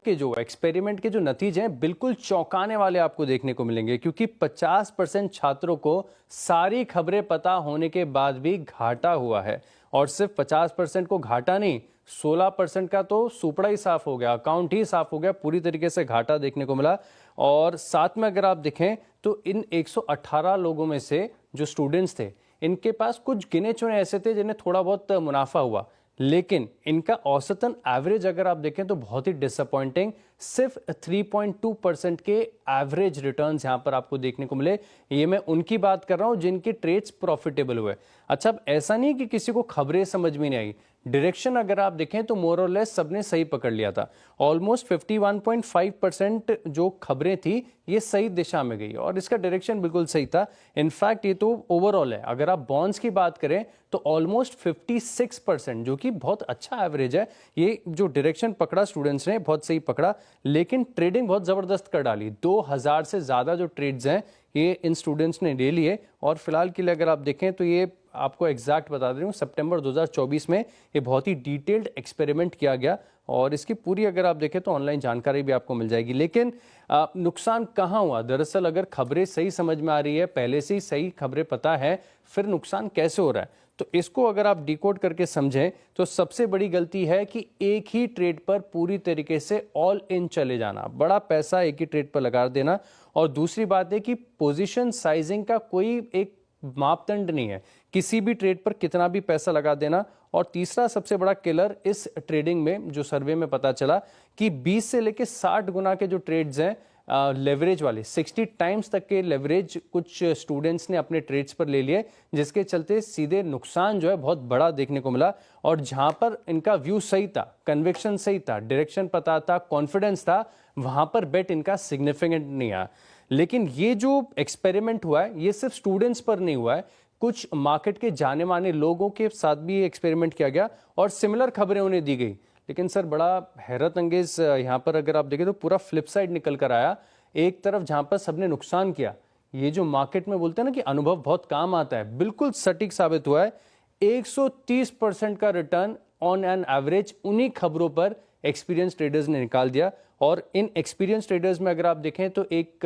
के जो एक्सपेरिमेंट के जो नतीजे हैं बिल्कुल चौंकाने वाले आपको देखने को मिलेंगे, क्योंकि 50% छात्रों को सारी खबरें पता होने के बाद भी घाटा हुआ है। और सिर्फ 50% को घाटा नहीं, 16% का तो सुपड़ा ही साफ हो गया, अकाउंट ही साफ हो गया, पूरी तरीके से घाटा देखने को मिला। और साथ में अगर आप देखें तो इन 118 लोगों में से जो स्टूडेंट्स थे, इनके पास कुछ गिने चुने ऐसे थे जिन्हें थोड़ा बहुत मुनाफा हुआ, लेकिन इनका औसतन एवरेज अगर आप देखें तो बहुत ही डिसअपॉइंटिंग, सिर्फ 3.2% के एवरेज रिटर्न्स यहां पर आपको देखने को मिले। ये मैं उनकी बात कर रहा हूं जिनके ट्रेड्स प्रॉफिटेबल हुए। अच्छा, अब ऐसा नहीं कि किसी को खबरें समझ में नहीं आई, डायरेक्शन अगर आप देखें तो मोर और लेस सबने सही पकड़ लिया था। ऑलमोस्ट 51.5% जो खबरें थी ये सही दिशा में गई और इसका डायरेक्शन बिल्कुल सही था। इनफैक्ट ये तो ओवरऑल है, अगर आप बॉन्ड्स की बात करें तो ऑलमोस्ट 56%, जो कि बहुत अच्छा एवरेज है। ये जो डायरेक्शन पकड़ा स्टूडेंट्स ने बहुत सही पकड़ा, लेकिन ट्रेडिंग बहुत जबरदस्त कर डाली। 2000 से ज्यादा जो ट्रेड्स हैं ये इन स्टूडेंट्स ने ले लिए। और फिलहाल के लिए अगर आप देखें तो ये आपको एग्जैक्ट बता दे रहा हूँ, सितंबर 2024 में ये बहुत ही डिटेल्ड एक्सपेरिमेंट किया गया और इसकी पूरी अगर आप देखें तो ऑनलाइन जानकारी भी आपको मिल जाएगी। लेकिन नुकसान कहाँ हुआ? दरअसल अगर खबरें सही समझ में आ रही है, पहले से ही सही खबरें पता है, फिर नुकसान कैसे हो रहा है? तो इसको अगर आप डिकोड करके समझें तो सबसे बड़ी गलती है कि एक ही ट्रेड पर पूरी तरीके से ऑल इन चले जाना, बड़ा पैसा एक ही ट्रेड पर लगा देना। और दूसरी बात है कि पोजीशन साइजिंग का कोई एक मापदंड नहीं है, किसी भी ट्रेड पर कितना भी पैसा लगा देना। और तीसरा सबसे बड़ा किलर इस ट्रेडिंग में जो सर्वे में पता चला कि 20 से लेकर 60 गुना के जो ट्रेड्स हैं लेवरेज वाले, 60 टाइम्स तक के लेवरेज कुछ स्टूडेंट्स ने अपने ट्रेड्स पर ले लिए, जिसके चलते सीधे नुकसान जो है बहुत बड़ा देखने को मिला। और जहां पर इनका व्यू सही था, कन्विक्शन सही था, डायरेक्शन पता था, कॉन्फिडेंस था, वहां पर बेट इनका सिग्निफिकेंट नहीं आया। लेकिन ये जो एक्सपेरिमेंट हुआ है ये सिर्फ स्टूडेंट्स पर नहीं हुआ है, कुछ मार्केट के जाने माने लोगों के साथ भी एक्सपेरिमेंट किया गया और सिमिलर खबरें उन्हें दी गई। लेकिन सर बड़ा हैरत अंगेज यहाँ पर अगर आप देखें तो पूरा फ्लिप साइड निकल कर आया। एक तरफ जहां पर सबने नुकसान किया, ये जो मार्केट में बोलते हैं ना कि अनुभव बहुत काम आता है, बिल्कुल सटीक साबित हुआ है। 130% का रिटर्न ऑन एन एवरेज उन्हीं खबरों पर एक्सपीरियंस ट्रेडर्स ने निकाल दिया। और इन एक्सपीरियंस ट्रेडर्स में अगर आप देखें तो एक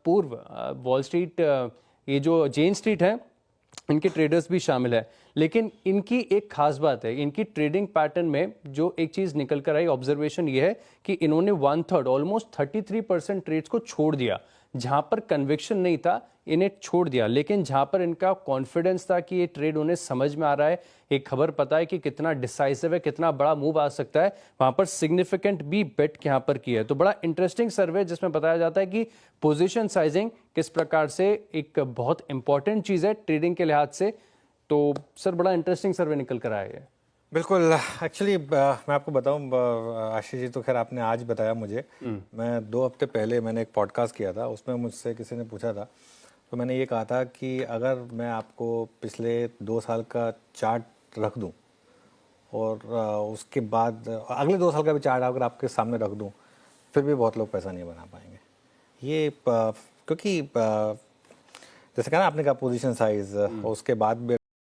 पूर्व वॉल स्ट्रीट, ये जो जेन स्ट्रीट है, इनके ट्रेडर्स भी शामिल है। लेकिन इनकी एक खास बात है, इनकी ट्रेडिंग पैटर्न में जो एक चीज निकल कर आई, ऑब्जर्वेशन ये है कि इन्होंने 1/3 ऑलमोस्ट 33% ट्रेड्स को छोड़ दिया। जहां पर कन्विक्शन नहीं था इन्हें छोड़ दिया, लेकिन जहां पर इनका कॉन्फिडेंस था कि ये ट्रेड उन्हें समझ में आ रहा है, एक खबर पता है कि कितना डिसाइसिव है, कितना बड़ा मूव आ सकता है, वहां पर सिग्निफिकेंट भी बेट यहां पर किया है। तो बड़ा इंटरेस्टिंग सर्वे जिसमें बताया जाता है कि पोजीशन साइजिंग किस प्रकार से एक बहुत इंपॉर्टेंट चीज है ट्रेडिंग के लिहाज से। तो सर बड़ा इंटरेस्टिंग सर्वे निकल कर आया है। बिल्कुल। एक्चुअली मैं आपको बताऊं, आशीष जी तो खैर आपने आज बताया मुझे, मैं 2 हफ्ते पहले मैंने एक पॉडकास्ट किया था, उसमें मुझसे किसी ने पूछा था, तो मैंने ये कहा था कि अगर मैं आपको पिछले 2 साल का चार्ट रख दूं और उसके बाद अगले 2 साल का भी चार्ट अगर आपके सामने रख दूं, फिर भी बहुत लोग पैसा नहीं बना पाएंगे। ये क्योंकि जैसे कहा ना आपने कहा पोजीशन साइज, उसके बाद भी